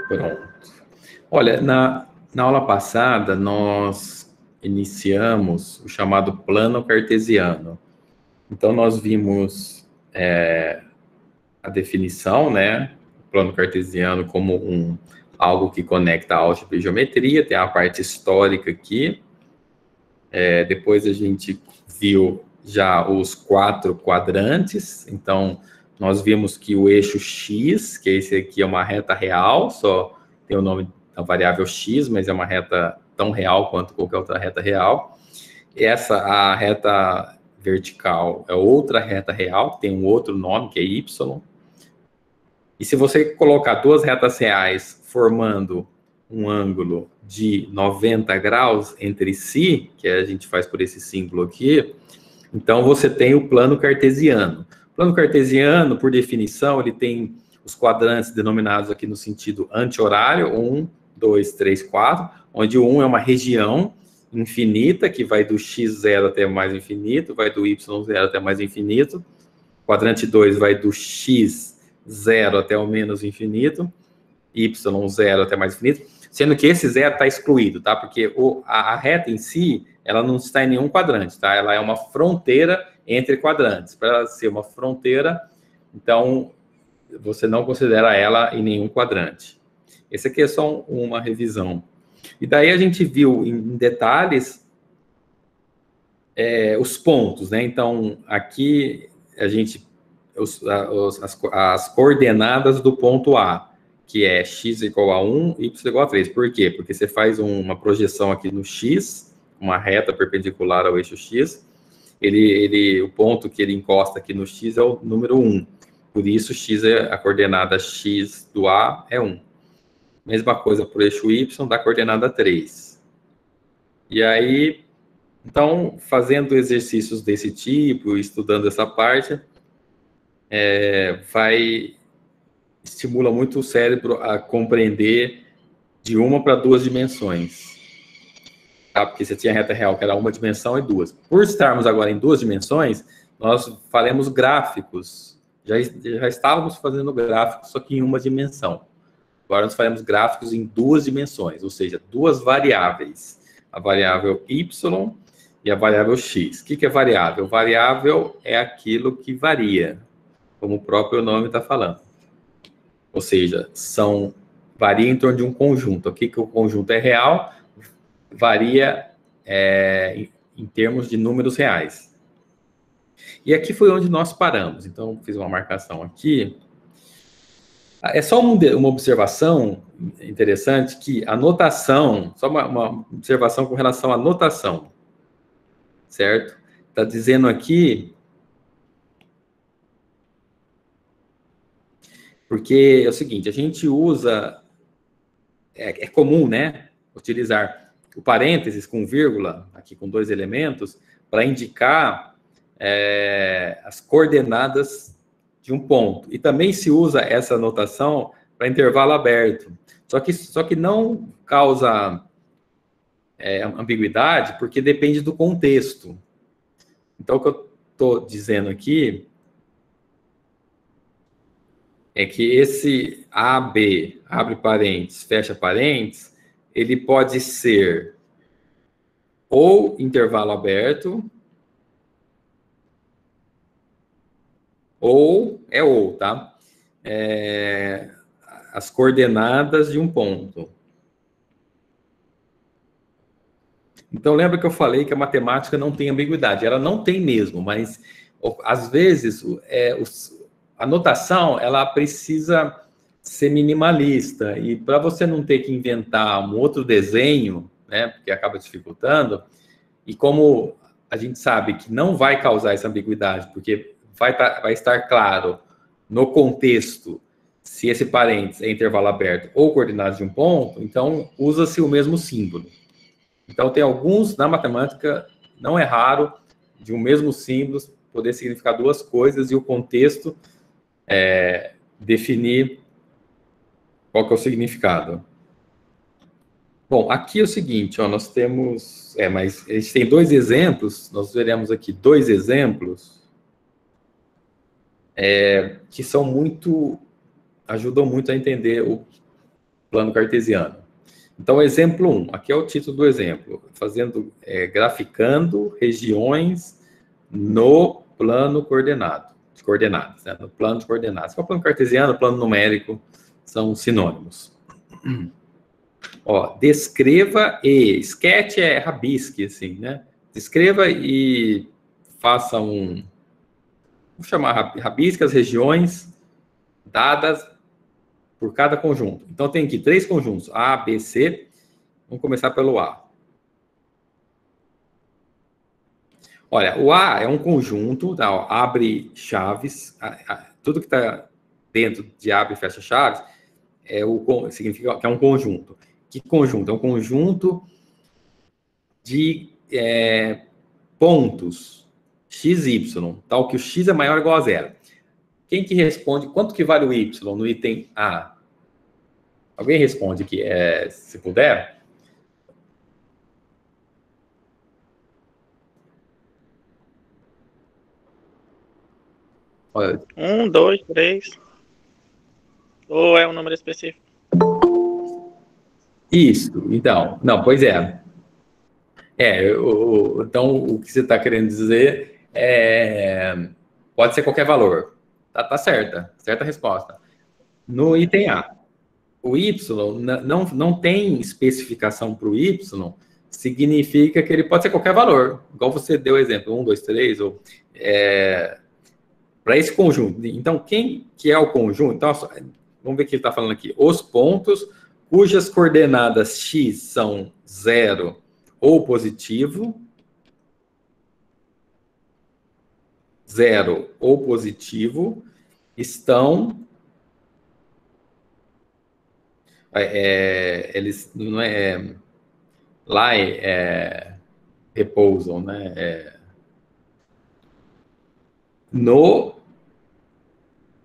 Pronto. Olha, na aula passada, nós iniciamos o chamado plano cartesiano. Então, nós vimos a definição, né? O plano cartesiano como algo que conecta álgebra e geometria, tem a parte histórica aqui. Depois a gente viu já os 4 quadrantes. Então, nós vimos que o eixo X, que esse aqui é uma reta real, só tem o nome da variável X, mas é uma reta tão real quanto qualquer outra reta real. A reta vertical é outra reta real, que tem um outro nome, que é Y. E se você colocar duas retas reais formando um ângulo de 90 graus entre si, que a gente faz por esse símbolo aqui, então você tem o plano cartesiano. O plano cartesiano, por definição, ele tem os quadrantes denominados aqui no sentido anti-horário, 1, 2, 3, 4, onde o 1 é uma região infinita, que vai do x0 até mais infinito, vai do y0 até mais infinito. O quadrante 2 vai do x0 até o menos infinito, y0 até mais infinito, sendo que esse zero está excluído, tá? Porque a reta em si, ela não está em nenhum quadrante, tá? Ela é uma fronteira entre quadrantes. Para ela ser uma fronteira, então, você não considera ela em nenhum quadrante. Esse aqui é só uma revisão. E daí a gente viu em detalhes os pontos, né? Então, aqui a gente... as coordenadas do ponto A, que é x igual a 1, y igual a 3. Por quê? Porque você faz uma projeção aqui no x, uma reta perpendicular ao eixo x, o ponto que ele encosta aqui no x é o número 1. Por isso, a coordenada x do A é 1. Mesma coisa para o eixo y, dá coordenada 3. E aí, então, fazendo exercícios desse tipo, estudando essa parte, estimula muito o cérebro a compreender de uma para duas dimensões. Tá? Porque você tinha a reta real, que era uma dimensão e duas. Por estarmos agora em duas dimensões, nós faremos gráficos. Já estávamos fazendo gráficos, só que em uma dimensão. Agora nós faremos gráficos em duas dimensões, ou seja, duas variáveis. A variável y e a variável x. O que é variável? Variável é aquilo que varia, como o próprio nome está falando. Ou seja, varia em torno de um conjunto. Aqui que o conjunto é real, varia em termos de números reais. E aqui foi onde nós paramos. Então, fiz uma marcação aqui. É só uma observação interessante que a notação, só uma observação com relação à notação, certo? Está dizendo aqui... Porque é o seguinte, a gente usa, é comum, né, utilizar o parênteses com vírgula, aqui com 2 elementos, para indicar as coordenadas de um ponto. E também se usa essa notação para intervalo aberto. Só que não causa ambiguidade, porque depende do contexto. Então, o que eu estou dizendo aqui é que esse AB, abre parênteses, fecha parênteses, ele pode ser ou intervalo aberto, ou, tá? As coordenadas de um ponto. Então, lembra que eu falei que a matemática não tem ambiguidade? Ela não tem mesmo, mas, às vezes, a notação, ela precisa ser minimalista, e para você não ter que inventar um outro desenho, né, porque acaba dificultando, e como a gente sabe que não vai causar essa ambiguidade, porque vai estar claro no contexto se esse parênteses é intervalo aberto ou coordenadas de um ponto, então usa-se o mesmo símbolo. Então tem alguns, na matemática, não é raro, de um mesmo símbolo poder significar duas coisas, e o contexto definir qual que é o significado. Bom, aqui é o seguinte, ó, nós temos... mas a gente tem 2 exemplos, nós veremos aqui 2 exemplos que são ajudam muito a entender plano cartesiano. Então, exemplo 1, aqui é o título do exemplo, graficando regiões no plano coordenado, de coordenadas, né? No plano de coordenadas. O plano cartesiano, plano numérico, são sinônimos. Ó, descreva e, sketch é rabisque, assim, né? Descreva e faça vamos chamar rabisque as regiões dadas por cada conjunto. Então, tem aqui 3 conjuntos, A, B, C. Vamos começar pelo A. Olha, o A é um conjunto, tá? Ó, abre chaves, tudo que está dentro de abre e fecha chaves significa que é um conjunto. Que conjunto? É um conjunto de pontos x, y, tal que o x é maior ou igual a zero. Quem que responde? Quanto que vale o y no item A? Alguém responde aqui, se puder? Olha. 1, 2, 3. Ou é um número específico? Isso, então. Não, pois é. Então, o que você está querendo dizer pode ser qualquer valor. Tá certa a resposta. No item A, o Y não tem especificação para o Y, significa que ele pode ser qualquer valor. Igual você deu o exemplo, 1, 2, 3, ou para esse conjunto. Então, quem que é o conjunto? Então, vamos ver o que ele está falando aqui. Os pontos cujas coordenadas x são 0 ou positivo, 0 ou positivo, estão... eles não lá repousam, né? No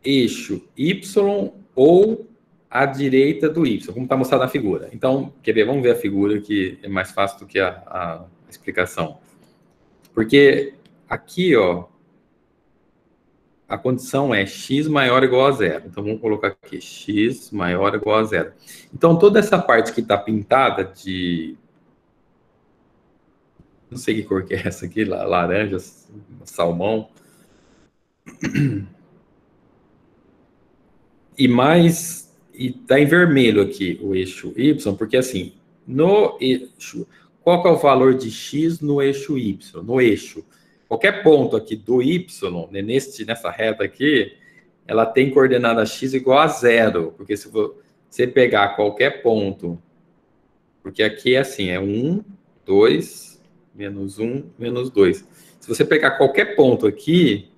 eixo Y ou à direita do Y, como está mostrado na figura. Então, quer ver? Vamos ver a figura, que é mais fácil do que a explicação. Porque aqui, ó, a condição é x maior ou igual a zero. Então, vamos colocar aqui, x maior ou igual a zero. Então, toda essa parte que está pintada de... Não sei que cor que é essa aqui, laranja, salmão. E tá em vermelho aqui o eixo Y, porque assim, no eixo, qual que é o valor de x no eixo Y? No eixo, qualquer ponto aqui do Y, né, nessa reta aqui, ela tem coordenada x igual a zero, porque se você pegar qualquer ponto, porque aqui é assim, é 1, 2, menos 1, menos 2. Se você pegar qualquer ponto aqui,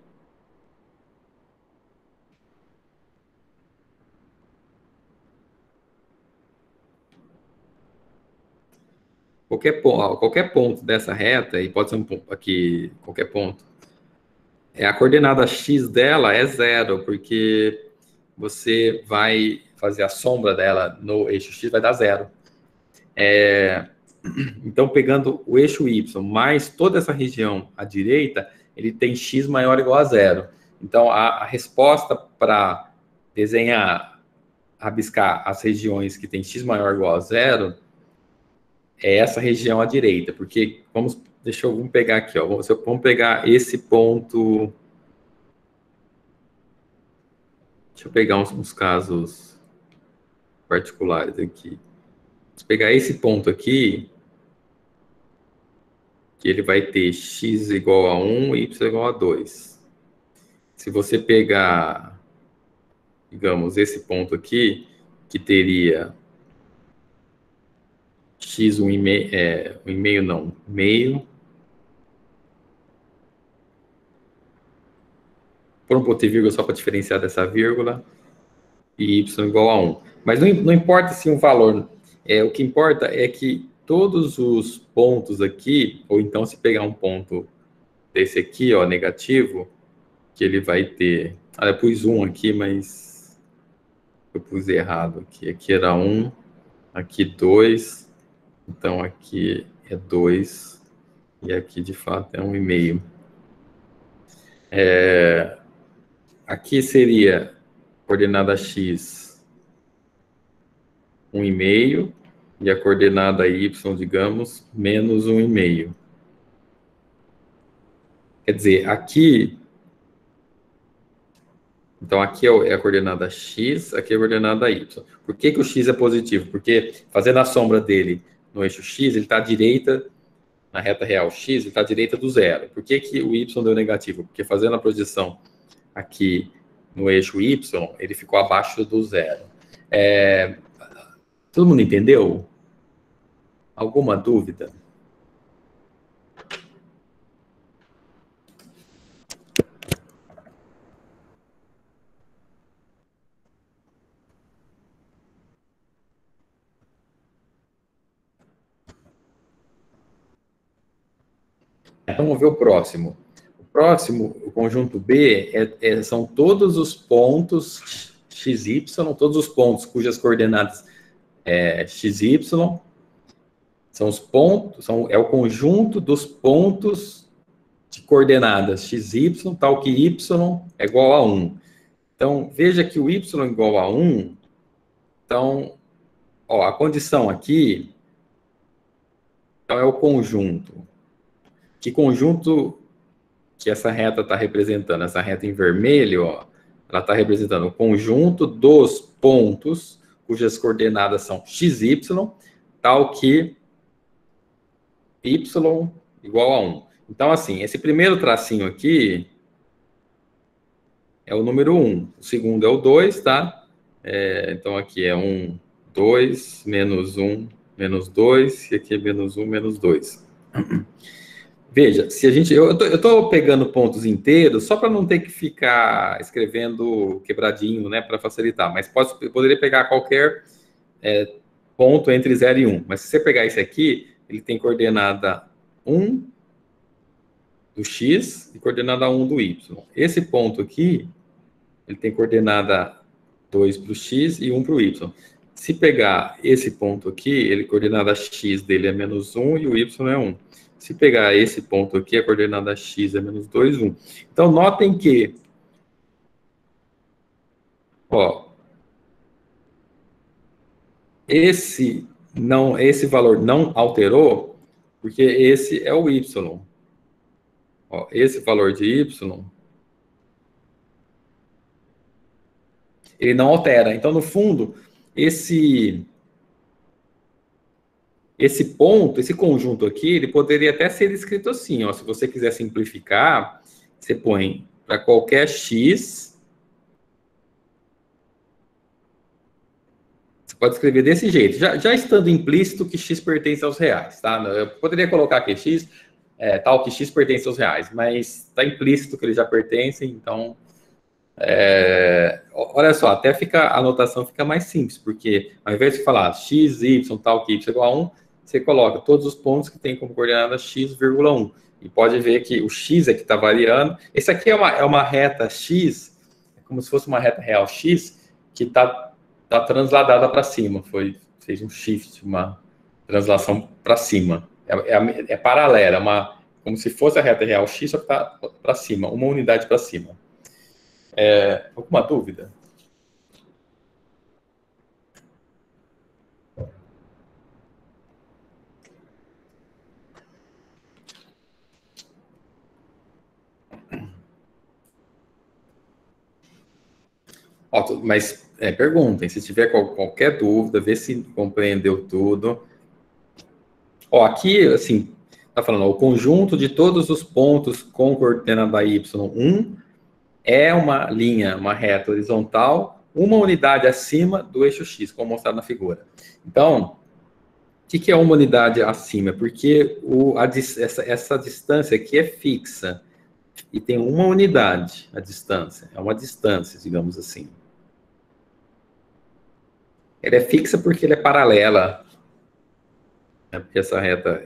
qualquer ponto dessa reta, e pode ser um ponto aqui, qualquer ponto, a coordenada x dela é zero, porque você vai fazer a sombra dela no eixo x, vai dar zero. Então, pegando o eixo y mais toda essa região à direita, ele tem x maior ou igual a zero. Então, a resposta para desenhar, rabiscar as regiões que tem x maior ou igual a zero é essa região à direita, porque vamos pegar aqui, ó, vamos pegar esse ponto. Deixa eu pegar uns casos particulares aqui. Se pegar esse ponto aqui, que ele vai ter x igual a 1 e y igual a 2. Se você pegar, digamos, esse ponto aqui, que teria x 1,5, 1,5 não, meio, por um ponto e vírgula só para diferenciar dessa vírgula, e y igual a 1. Mas não importa se um valor... o que importa é que todos os pontos aqui, ou então se pegar um ponto desse aqui, ó, negativo, que ele vai ter... eu pus 1 aqui, mas eu pus errado aqui. Aqui era 1, aqui 2, então aqui é 2, e aqui de fato é 1,5. Aqui seria coordenada x 1,5, e a coordenada y, digamos, menos 1,5. Quer dizer, aqui... Então, aqui é a coordenada x, aqui é a coordenada y. Por que o x é positivo? Porque, fazendo a sombra dele no eixo x, ele está à direita, na reta real x, ele está à direita do zero. Por que o y deu negativo? Porque, fazendo a projeção aqui no eixo y, ele ficou abaixo do zero. Todo mundo entendeu? Alguma dúvida? Então, vamos ver o próximo. O próximo, o conjunto B, são todos os pontos xy, todos os pontos cujas coordenadas xy, são os pontos, é o conjunto dos pontos de coordenadas xy, tal que y é igual a 1. Então, veja que o y é igual a 1, então, ó, a condição aqui, então, é o conjunto. Que conjunto que essa reta está representando? Essa reta em vermelho, ó, ela está representando o conjunto dos pontos cujas coordenadas são xy, tal que y igual a 1. Então, assim, esse primeiro tracinho aqui é o número 1. O segundo é o 2, tá? Então, aqui é 1, 2, menos 1, menos 2, e aqui é menos 1, menos 2. Veja, se a gente... Eu estou pegando pontos inteiros só para não ter que ficar escrevendo quebradinho, né, para facilitar, mas poderia pegar qualquer ponto entre 0 e 1. Mas se você pegar esse aqui, ele tem coordenada 1 do x e coordenada 1 do y. Esse ponto aqui, ele tem coordenada 2 para o x e 1 para o y. Se pegar esse ponto aqui, ele coordenada x dele é menos 1 e o y é 1. Se pegar esse ponto aqui, a coordenada x é menos 2, 1. Então, notem que, ó, esse valor não alterou, porque esse é o y. Ó, esse valor de y, ele não altera. Então, no fundo, esse ponto, esse conjunto aqui, ele poderia até ser escrito assim, ó, se você quiser simplificar, você põe para qualquer x, você pode escrever desse jeito, já estando implícito que x pertence aos reais, tá? Eu poderia colocar que x, tal que x pertence aos reais, mas está implícito que eles já pertencem, então, olha só, até a anotação fica mais simples, porque ao invés de falar x, y, tal que y igual a 1, você coloca todos os pontos que tem como coordenada x,1. E pode ver que o x é que está variando. Esse aqui é uma reta x, é como se fosse uma reta real x, que está transladada para cima. Fez um shift, uma translação para cima. É paralela, como se fosse a reta real x, só que está para cima, uma unidade para cima. Alguma dúvida? Mas perguntem, se tiver qualquer dúvida, vê se compreendeu tudo. Ó, aqui, assim, tá falando, ó, o conjunto de todos os pontos com coordenada y1 é uma linha, uma reta horizontal, uma unidade acima do eixo x, como mostrado na figura. Então, o que é uma unidade acima? Porque essa distância aqui é fixa e tem uma unidade a distância, é uma distância, digamos assim. Ela é fixa porque ela é paralela, né? Porque essa reta,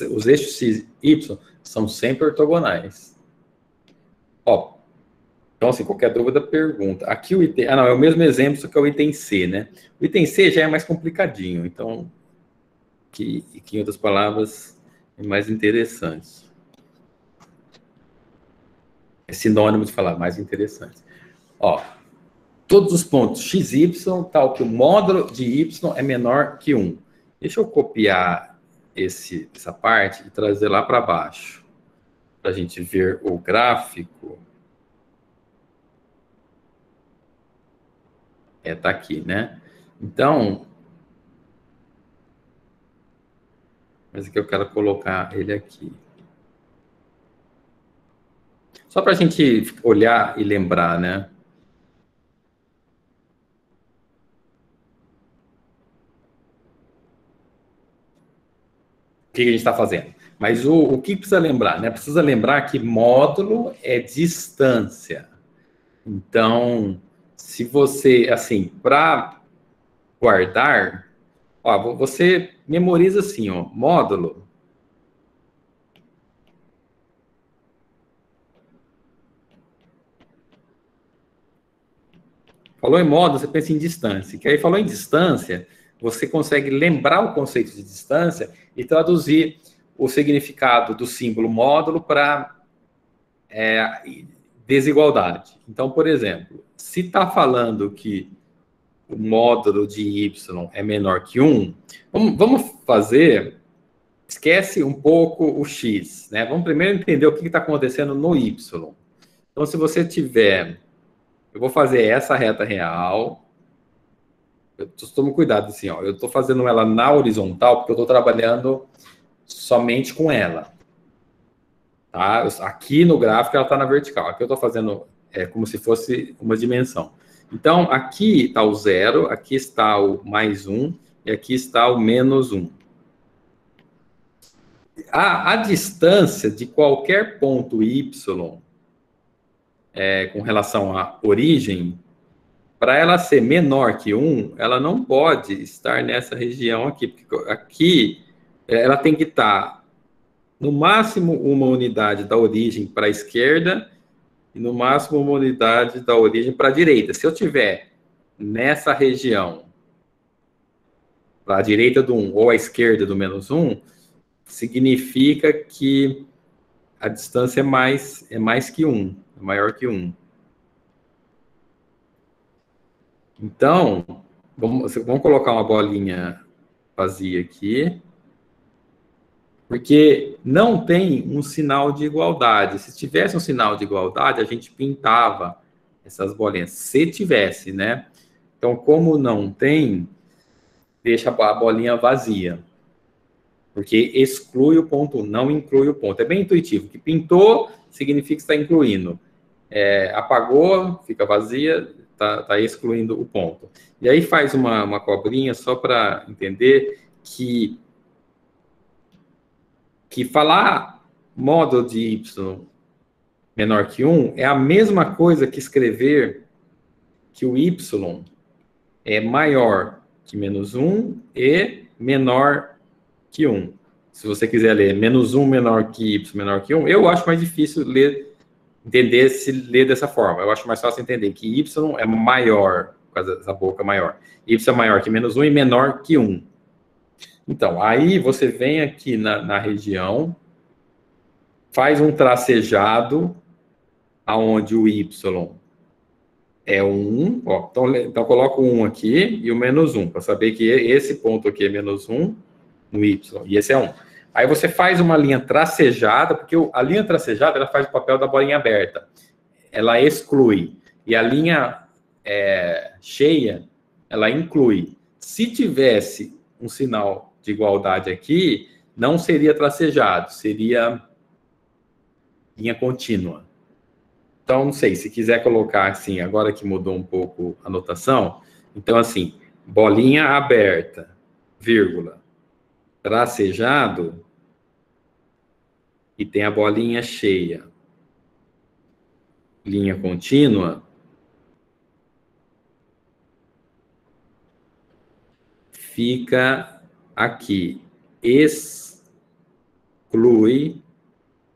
os eixos x e y são sempre ortogonais. Ó, então, assim, qualquer dúvida, pergunta. Aqui o item... não, é o mesmo exemplo, só que é o item C, né? O item C já é mais complicadinho, então, que em outras palavras, é mais interessante. É sinônimo de falar mais interessante. Ó, todos os pontos xy, tal que o módulo de y é menor que 1. Deixa eu copiar essa parte e trazer lá para baixo, para a gente ver o gráfico. Tá aqui, né? Então, mas aqui eu quero colocar ele aqui. Só para a gente olhar e lembrar, né? O que a gente está fazendo. Mas o que precisa lembrar, né? Precisa lembrar que módulo é distância. Então, se você, assim, para guardar, ó, você memoriza assim, ó, módulo. Falou em módulo, você pensa em distância. Que aí falou em distância, você consegue lembrar o conceito de distância e traduzir o significado do símbolo módulo para desigualdade. Então, por exemplo, se está falando que o módulo de y é menor que 1, vamos fazer, esquece um pouco o x, né? Vamos primeiro entender o que está acontecendo no y. Então, se você tiver, eu vou fazer essa reta real, tome cuidado assim, ó, eu estou fazendo ela na horizontal porque eu estou trabalhando somente com ela. Tá? Aqui no gráfico ela está na vertical, aqui eu estou fazendo como se fosse uma dimensão. Então, aqui está o 0, aqui está o mais 1 e aqui está o menos 1. A distância de qualquer ponto y com relação à origem, para ela ser menor que 1, ela não pode estar nessa região aqui, porque aqui ela tem que estar no máximo uma unidade da origem para a esquerda e no máximo uma unidade da origem para a direita. Se eu tiver nessa região, para a direita do 1 ou à esquerda do menos 1, significa que a distância é mais que 1, é maior que 1. Então, vamos colocar uma bolinha vazia aqui, porque não tem um sinal de igualdade. Se tivesse um sinal de igualdade, a gente pintava essas bolinhas. Se tivesse, né? Então, como não tem, deixa a bolinha vazia. Porque exclui o ponto, não inclui o ponto. É bem intuitivo. Que pintou significa que está incluindo. Apagou, fica vazia, está excluindo o ponto. E aí faz uma cobrinha só para entender que falar módulo de y menor que 1 é a mesma coisa que escrever que o y é maior que menos 1 e menor que 1. Se você quiser ler menos 1 menor que y menor que 1, eu acho mais difícil entender se ler dessa forma. Eu acho mais fácil entender que y é maior, por causa dessa boca maior. Y é maior que menos 1 e menor que 1. Então, aí você vem aqui na região, faz um tracejado aonde o y é 1, ó, então coloca o 1 aqui e o menos 1, para saber que esse ponto aqui é menos 1 no y, e esse é 1. Aí você faz uma linha tracejada, porque a linha tracejada ela faz o papel da bolinha aberta, ela exclui, e a linha cheia, ela inclui. Se tivesse um sinal de igualdade aqui, não seria tracejado, seria linha contínua. Então, não sei, se quiser colocar assim, agora que mudou um pouco a notação, então assim, bolinha aberta, vírgula, tracejado, e tem a bolinha cheia, linha contínua, fica aqui, exclui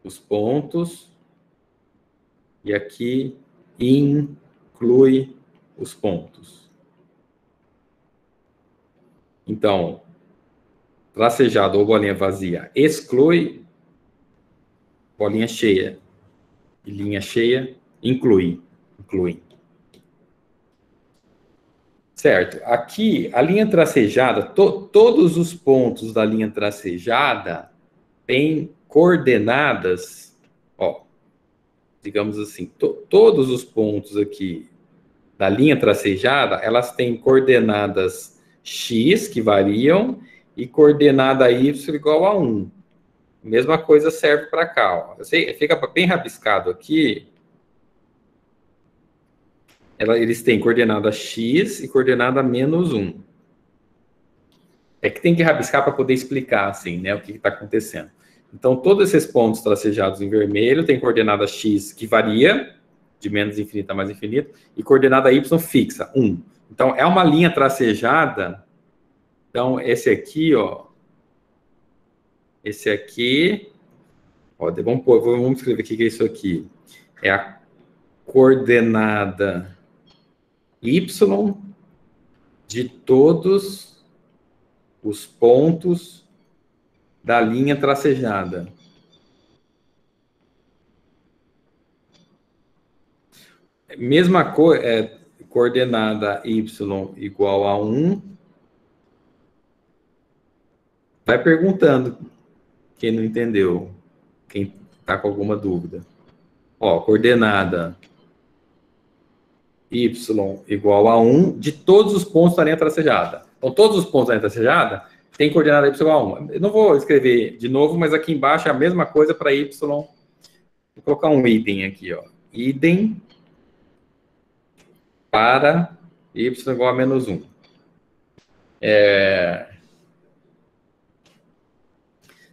os pontos, e aqui inclui os pontos. Então, tracejado ou bolinha vazia exclui, bolinha cheia e linha cheia inclui. Certo. Aqui, a linha tracejada, todos os pontos da linha tracejada têm coordenadas, ó, digamos assim, todos os pontos aqui da linha tracejada, elas têm coordenadas x, que variam, e coordenada y igual a 1. Mesma coisa serve para cá, ó. Eu sei, fica bem rabiscado aqui. Eles têm coordenada x e coordenada menos 1. É que tem que rabiscar para poder explicar, assim, né, o que está acontecendo. Então, todos esses pontos tracejados em vermelho têm coordenada x que varia, de menos infinito a mais infinito, e coordenada y fixa, 1. Então, é uma linha tracejada. Então, esse aqui, ó. Esse aqui. Ó, vamos escrever aqui o que é isso aqui. É a coordenada y de todos os pontos da linha tracejada. Mesma coisa, coordenada y igual a 1. Vai perguntando quem não entendeu, quem está com alguma dúvida. Ó, coordenada y igual a 1 de todos os pontos da linha tracejada. Então, todos os pontos da linha tracejada têm coordenada y igual a 1. Eu não vou escrever de novo, mas aqui embaixo é a mesma coisa para y. Vou colocar um idem aqui, ó. Idem para y igual a menos 1.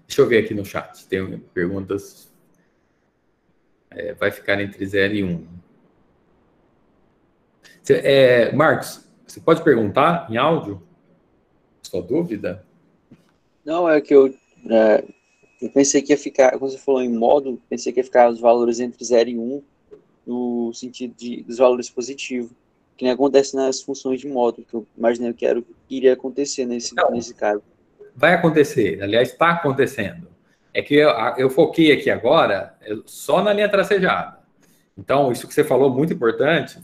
Deixa eu ver aqui no chat. Tem perguntas. Vai ficar entre 0 e 1. Marcos, você pode perguntar em áudio? Sua dúvida? Não, é que eu pensei que ia ficar, quando você falou em módulo, pensei que ia ficar os valores entre 0 e 1, no sentido dos valores positivos, que nem acontece nas funções de módulo, que eu imaginei que iria acontecer nesse caso. Vai acontecer, aliás, está acontecendo. É que eu foquei aqui agora só na linha tracejada. Então, isso que você falou, muito importante,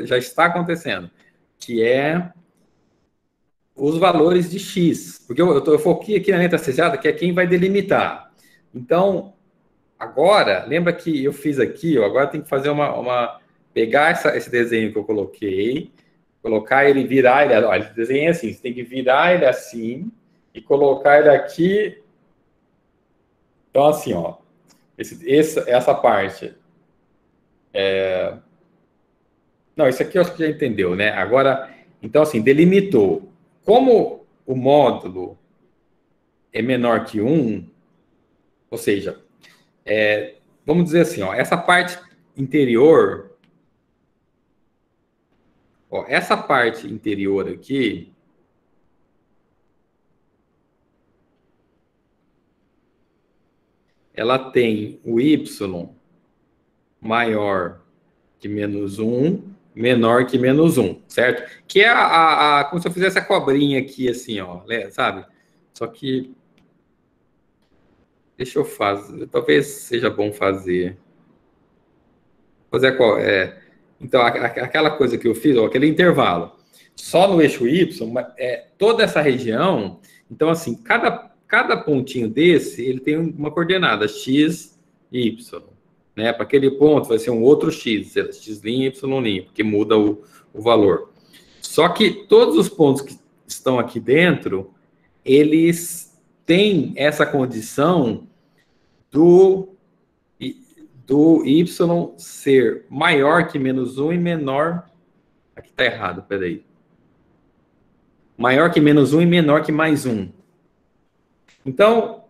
já está acontecendo, que é os valores de x. Porque eu foquei aqui na linha tracejada, que é quem vai delimitar. Então, agora, lembra que eu fiz aqui, ó, agora tem que fazer pegar esse desenho que eu coloquei, colocar ele, virar ele, olha, esse desenho é assim, você tem que virar ele assim e colocar ele aqui. Então, assim, ó, essa parte. Não, isso aqui eu acho que já entendeu, né? Agora, então, assim, delimitou. Como o módulo é menor que 1, ou seja, vamos dizer assim, ó, essa parte interior, ó, essa parte interior aqui, ela tem o y maior que menos 1, menor que menos 1, certo? Que é como se eu fizesse a cobrinha aqui, assim, ó, sabe? Só que, deixa eu fazer, talvez seja bom fazer então, aquela coisa que eu fiz, ó, aquele intervalo, só no eixo y, toda essa região, então, assim, cada pontinho desse, ele tem uma coordenada, x, y, né? Para aquele ponto vai ser um outro x, x', y', porque muda o valor. Só que todos os pontos que estão aqui dentro, eles têm essa condição do y ser maior que menos 1 e menor... Aqui está errado, peraí. Maior que menos 1 e menor que mais 1. Então,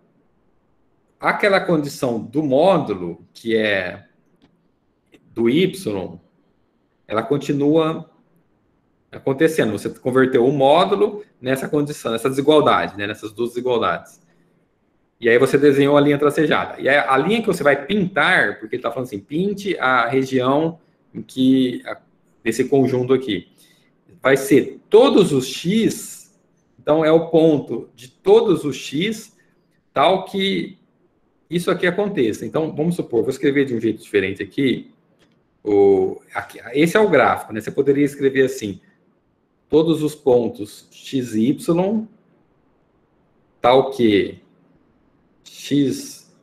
aquela condição do módulo, que é do y, ela continua acontecendo. Você converteu o módulo nessa condição, nessa desigualdade, né? Nessas duas desigualdades. E aí você desenhou a linha tracejada. E aí a linha que você vai pintar, porque ele está falando assim, pinte a região em que, desse conjunto aqui, vai ser todos os x, então é o ponto de todos os x, tal que isso aqui aconteça. Então, vamos supor, vou escrever de um jeito diferente aqui. Esse é o gráfico, né? Você poderia escrever assim, todos os pontos x e y, tal que x,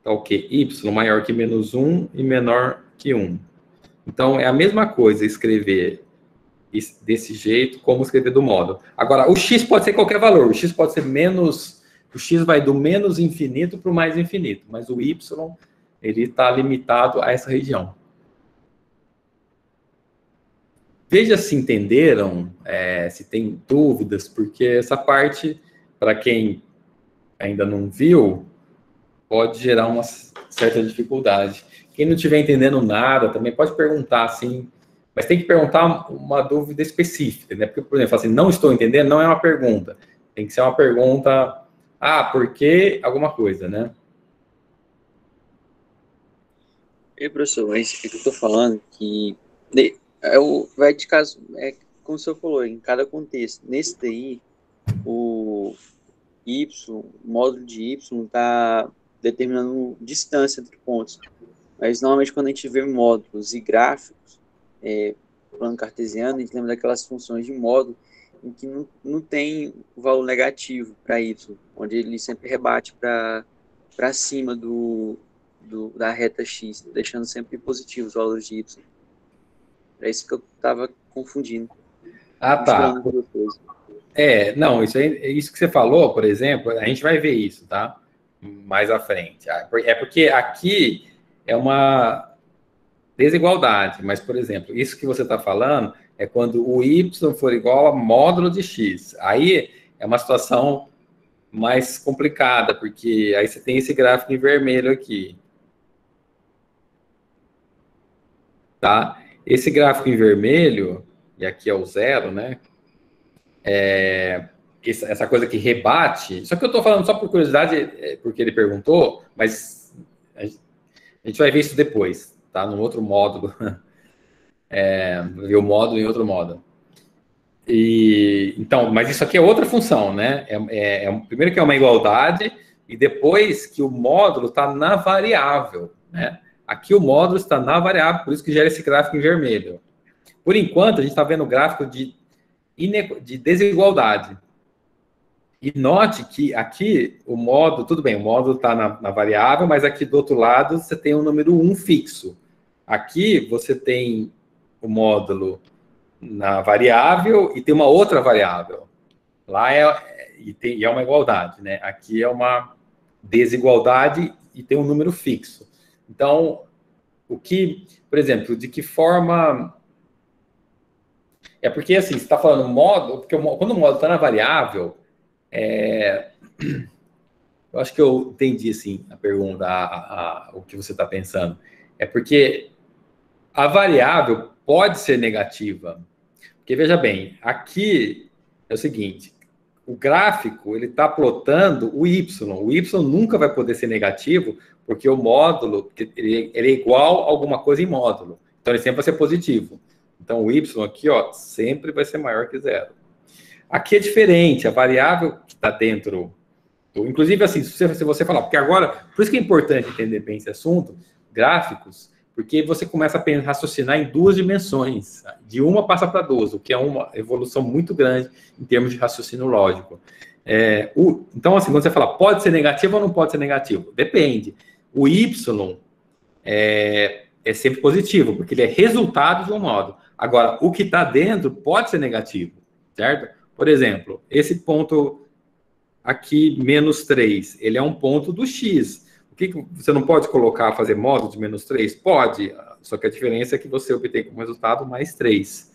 tal que y maior que menos 1 e menor que 1. Então, é a mesma coisa escrever desse jeito como escrever do módulo. Agora, o x pode ser qualquer valor. O x pode ser menos... O x vai do menos infinito para o mais infinito. Mas o y, ele está limitado a essa região. Veja se entenderam, se tem dúvidas, porque essa parte, para quem ainda não viu, pode gerar uma certa dificuldade. Quem não estiver entendendo nada, também pode perguntar, assim, mas tem que perguntar uma dúvida específica, né? Porque, por exemplo, assim, não estou entendendo, não é uma pergunta. Tem que ser uma pergunta, por que alguma coisa, né? Professor, mas o que eu estou falando que vai de caso, como o senhor falou, em cada contexto. Nesse daí, o módulo de y está determinando distância entre pontos. Mas, normalmente, quando a gente vê módulos e gráficos, plano cartesiano, a gente lembra daquelas funções de módulo em que não tem o valor negativo para y, onde ele sempre rebate para cima da reta x, deixando sempre positivos os valores de y. É isso que eu estava confundindo. Tá. Não, isso que você falou, por exemplo, a gente vai ver isso, tá? Mais à frente. É porque aqui é uma desigualdade, mas, por exemplo, isso que você está falando é quando o y for igual a módulo de x. Aí é uma situação mais complicada, porque aí você tem esse gráfico em vermelho aqui. Tá? Esse gráfico em vermelho, e aqui é o zero, né? Essa coisa que rebate, só que eu estou falando só por curiosidade, porque ele perguntou, mas a gente vai ver isso depois, tá? No outro módulo. Ver o módulo em outro módulo. Então, mas isso aqui é outra função, né? Primeiro que é uma igualdade, e depois que o módulo está na variável, né? Aqui o módulo está na variável, por isso que gera esse gráfico em vermelho. Por enquanto, a gente está vendo o gráfico de desigualdade. E note que aqui o módulo, tudo bem, o módulo está na variável, mas aqui do outro lado você tem o número 1 fixo. Aqui você tem o módulo na variável e tem uma outra variável. Lá é uma igualdade, né? Aqui é uma desigualdade e tem um número fixo. Então, por exemplo, de que forma... É porque, assim, você está falando módulo, porque quando o módulo está na variável, eu acho que eu entendi, assim, a pergunta, o que você está pensando. É porque a variável pode ser negativa. Porque, veja bem, aqui é o seguinte, o gráfico, ele está plotando o y. O y nunca vai poder ser negativo, porque o módulo, ele é igual a alguma coisa em módulo. Então, ele sempre vai ser positivo. Então, o y aqui, ó, sempre vai ser maior que zero. Aqui é diferente, a variável que está dentro... Inclusive, assim, se você falar... Porque agora, por isso que é importante entender bem esse assunto, gráficos, porque você começa a raciocinar em duas dimensões. De uma passa para duas, o que é uma evolução muito grande em termos de raciocínio lógico. Então, assim, quando você fala, pode ser negativo ou não pode ser negativo? Depende. O y é sempre positivo, porque ele é resultado de um módulo. Agora, o que está dentro pode ser negativo, certo? Por exemplo, esse ponto aqui, menos 3, ele é um ponto do x. O que você não pode colocar, fazer módulo de menos 3? Pode, só que a diferença é que você obtém como resultado mais 3.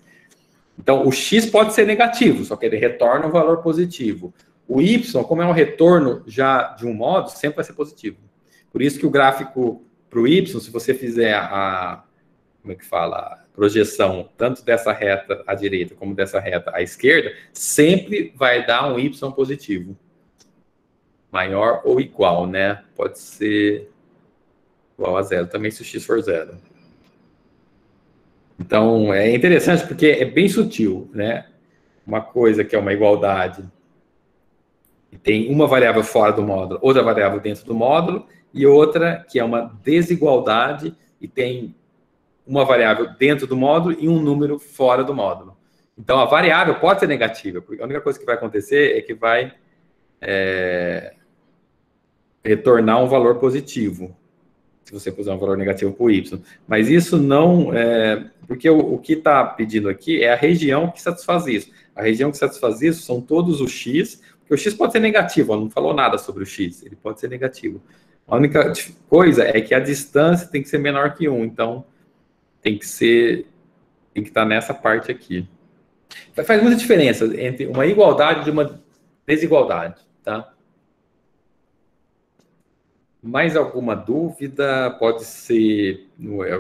Então, o x pode ser negativo, só que ele retorna um valor positivo. O y, como é um retorno já de um módulo, sempre vai ser positivo. Por isso que o gráfico para o y, se você fizer como é que fala? Projeção tanto dessa reta à direita como dessa reta à esquerda, sempre vai dar um y positivo. Maior ou igual, né? Pode ser igual a zero também se o x for zero. Então, é interessante porque é bem sutil, né? Uma coisa que é uma igualdade e tem uma variável fora do módulo, outra variável dentro do módulo, e outra que é uma desigualdade e tem uma variável dentro do módulo e um número fora do módulo. Então, a variável pode ser negativa, porque a única coisa que vai acontecer é que vai retornar um valor positivo, se você puser um valor negativo para o y. Mas isso não... porque o que está pedindo aqui é a região que satisfaz isso. A região que satisfaz isso são todos os x, porque o x pode ser negativo, ela não falou nada sobre o x, ele pode ser negativo. A única coisa é que a distância tem que ser menor que 1, então tem que estar nessa parte aqui. Faz muita diferença entre uma igualdade e uma desigualdade, tá? Mais alguma dúvida? Pode ser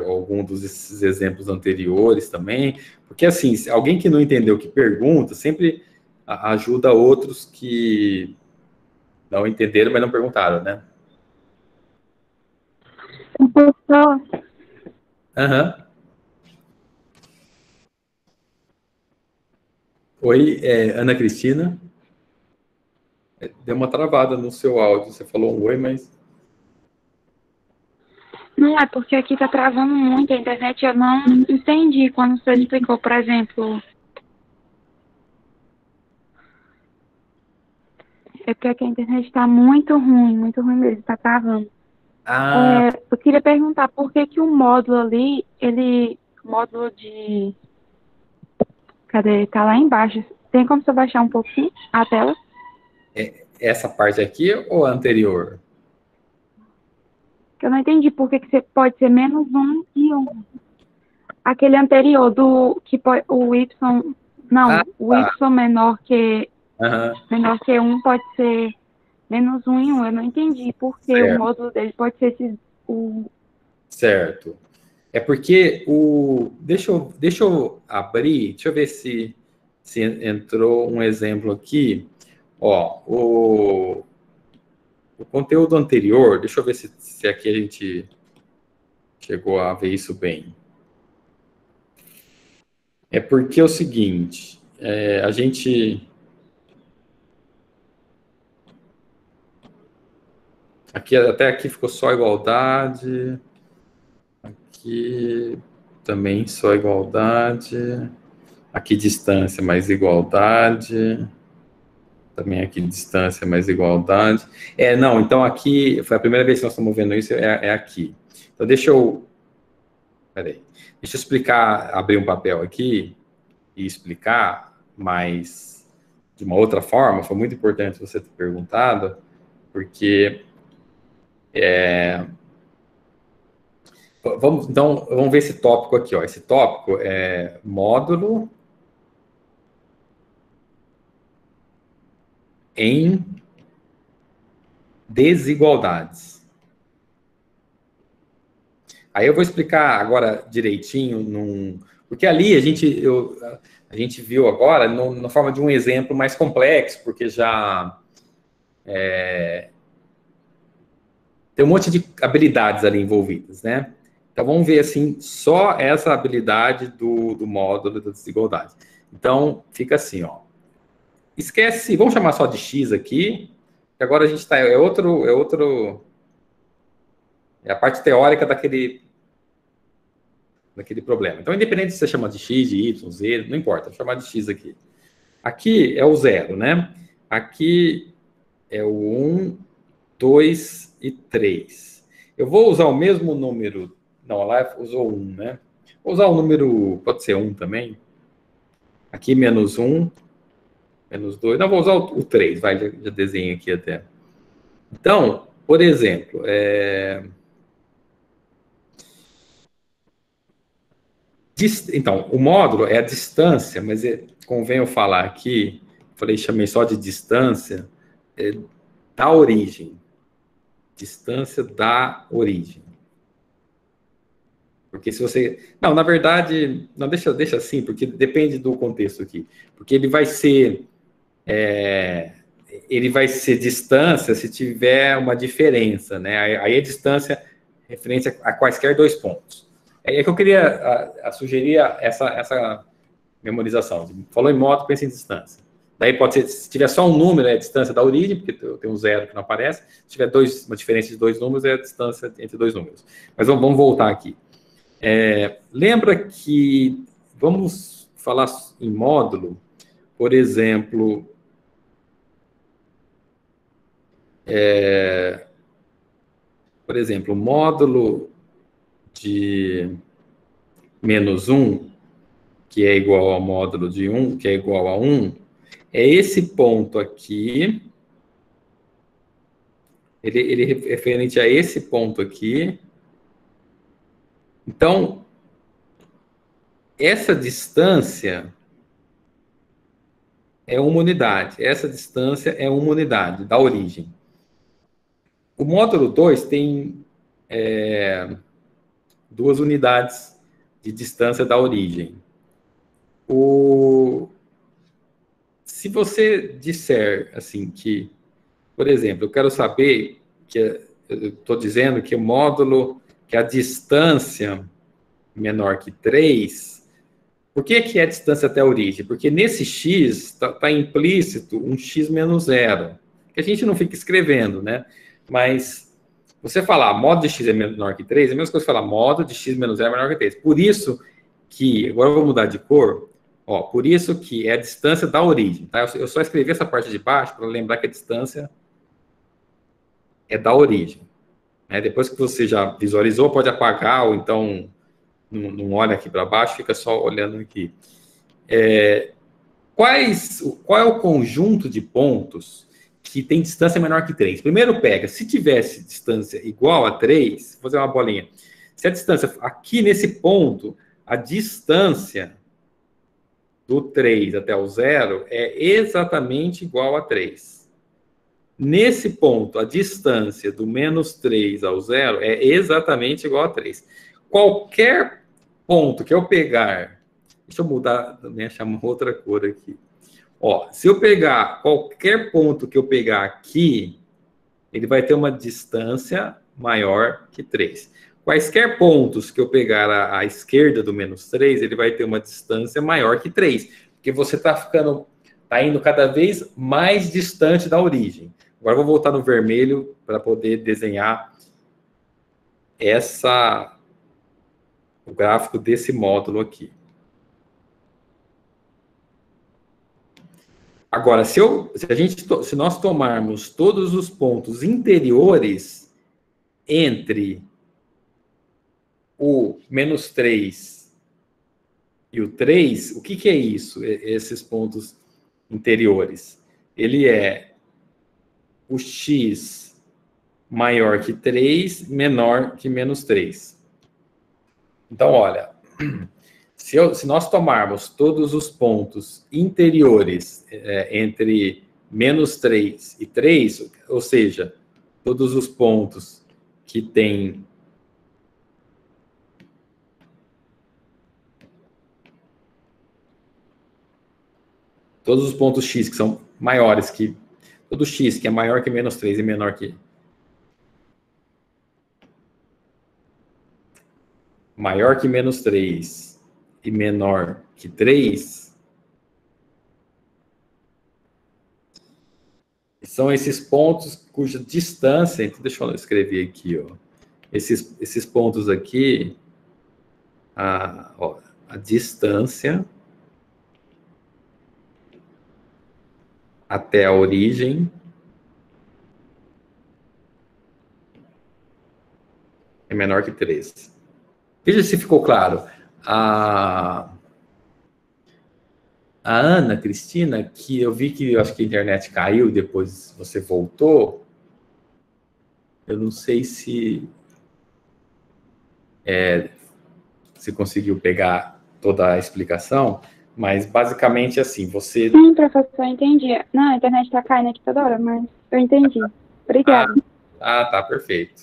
algum desses exemplos anteriores também, porque assim, alguém que não entendeu o que pergunta, sempre ajuda outros que não entenderam, mas não perguntaram, né? Professor, Aham. Oi, Ana Cristina. Deu uma travada no seu áudio, você falou um oi, mas... não é porque aqui tá travando muito a internet, eu não entendi quando você explicou, por exemplo. É porque aqui a internet tá muito ruim mesmo, tá travando. Eu queria perguntar por que o módulo ali, módulo de... Cadê? Tá lá embaixo. Tem como você baixar um pouquinho a tela? Essa parte aqui ou a anterior? Eu não entendi por que você pode ser menos 1 e 1. Aquele anterior do que pode, o y, não, o y menor que 1 pode ser menos 1 e 1. Eu não entendi por que o módulo dele pode ser Certo. É porque deixa eu abrir, deixa eu ver se entrou um exemplo aqui. Ó, o conteúdo anterior, deixa eu ver se aqui a gente chegou a ver isso bem. É porque é o seguinte, a gente... até aqui ficou só igualdade. Aqui também só igualdade. Aqui distância mais igualdade. Também aqui distância mais igualdade. Não, então aqui, foi a primeira vez que nós estamos vendo isso, é aqui. Então deixa eu... Peraí. Deixa eu explicar, abrir um papel aqui e explicar, mas de uma outra forma. Foi muito importante você ter perguntado, porque... Vamos ver esse tópico aqui, ó. Esse tópico é módulo em desigualdades. Aí eu vou explicar agora direitinho, porque ali a gente viu agora na forma de um exemplo mais complexo, porque já tem um monte de habilidades ali envolvidas, né? Então, vamos ver, assim, só essa habilidade do módulo da desigualdade. Então, fica assim, ó. Esquece, vamos chamar só de x aqui, que agora a gente está... É a parte teórica daquele problema. Então, independente se você chama de x, de y, z, não importa, vou chamar de x aqui. Aqui é o 0, né? Aqui é o 1, 2 e 3. Eu vou usar o mesmo número... Não, lá usou 1, né? Vou usar o número... Pode ser 1 também. Aqui, menos 1, menos 2. Não, vou usar o 3. Vai, já desenho aqui até. Então, por exemplo... Então, o módulo é a distância, mas convém eu falar aqui... chamei só de distância... da origem. Distância da origem. Porque se você... Não, na verdade... Não, deixa assim, porque depende do contexto aqui. Porque ele vai ser... ele vai ser distância se tiver uma diferença, né? Aí é distância referente a quaisquer dois pontos. É que eu queria sugerir essa memorização. Falou em moto, pensa em distância. Daí pode ser, se tiver só um número, é a distância da origem, porque tem um zero que não aparece. Se tiver uma diferença de dois números, é a distância entre dois números. Mas vamos voltar aqui. Lembra que vamos falar em módulo, por exemplo, o módulo de -1, que é igual ao módulo de 1, que é igual a 1, é esse ponto aqui, ele é referente a esse ponto aqui. Então, essa distância é uma unidade. Essa distância é uma unidade da origem. O módulo 2 tem 2 unidades de distância da origem. Se você disser assim que, por exemplo, eu quero saber que eu estou dizendo que o módulo, que a distância menor que 3, por que é a distância até a origem? Porque nesse x está implícito um x menos 0, que a gente não fica escrevendo, né? Mas você falar modo de x é menor que 3, é a mesma coisa que falar modo de x menos 0 é menor que 3. Por isso que, agora eu vou mudar de cor, ó, por isso que é a distância da origem, tá? Eu só escrevi essa parte de baixo para lembrar que a distância é da origem. Depois que você já visualizou, pode apagar, ou então não olha aqui para baixo, fica só olhando aqui. Qual é o conjunto de pontos que tem distância menor que 3? Primeiro pega, se tivesse distância igual a 3, vou fazer uma bolinha. Se a distância, aqui nesse ponto, a distância do 3 até o 0 é exatamente igual a 3. Nesse ponto, a distância do -3 ao 0 é exatamente igual a 3. Qualquer ponto que eu pegar... Deixa eu mudar, né, chamar outra cor aqui. Ó, se eu pegar qualquer ponto que eu pegar aqui, ele vai ter uma distância maior que 3. Quaisquer pontos que eu pegar à esquerda do -3, ele vai ter uma distância maior que 3. Porque você está indo cada vez mais distante da origem. Agora eu vou voltar no vermelho para poder desenhar o gráfico desse módulo aqui. Agora, se nós tomarmos todos os pontos interiores entre o -3 e o 3, o que é isso, esses pontos interiores? Ele é o x maior que 3, menor que -3. Então, olha, se nós tomarmos todos os pontos interiores entre -3 e 3, ou seja, todos os pontos que têm todos os pontos x que são maiores que... Todo x que é maior que -3 e menor que... maior que -3 e menor que 3... são esses pontos cuja distância... Então, deixa eu escrever aqui, ó. Esses pontos aqui... a distância até a origem é menor que 3. Veja se ficou claro. A Ana Cristina, que eu vi que acho que a internet caiu, depois você voltou. Eu não sei se você conseguiu pegar toda a explicação, mas basicamente assim, você... Sim, professor, entendi. Não, a internet está caindo aqui toda hora, mas eu entendi. Obrigada. Tá, perfeito.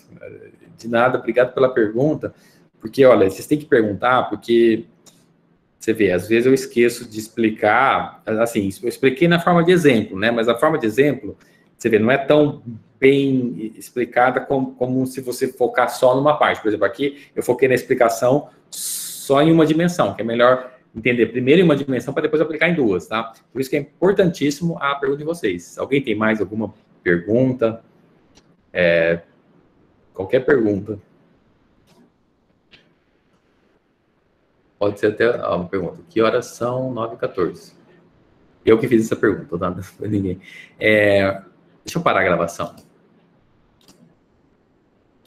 De nada, obrigado pela pergunta, porque, olha, vocês têm que perguntar, porque, você vê, às vezes eu esqueço de explicar, assim, eu expliquei na forma de exemplo, né, mas a forma de exemplo, você vê, não é tão bem explicada como se você focar só numa parte. Por exemplo, aqui eu foquei na explicação só em uma dimensão, que é melhor entender primeiro em uma dimensão para depois aplicar em duas, tá? Por isso que é importantíssimo a pergunta de vocês. Alguém tem mais alguma pergunta? Qualquer pergunta. pode ser até uma pergunta. Que horas são? 9h14. Eu que fiz essa pergunta, não foi ninguém. Deixa eu parar a gravação.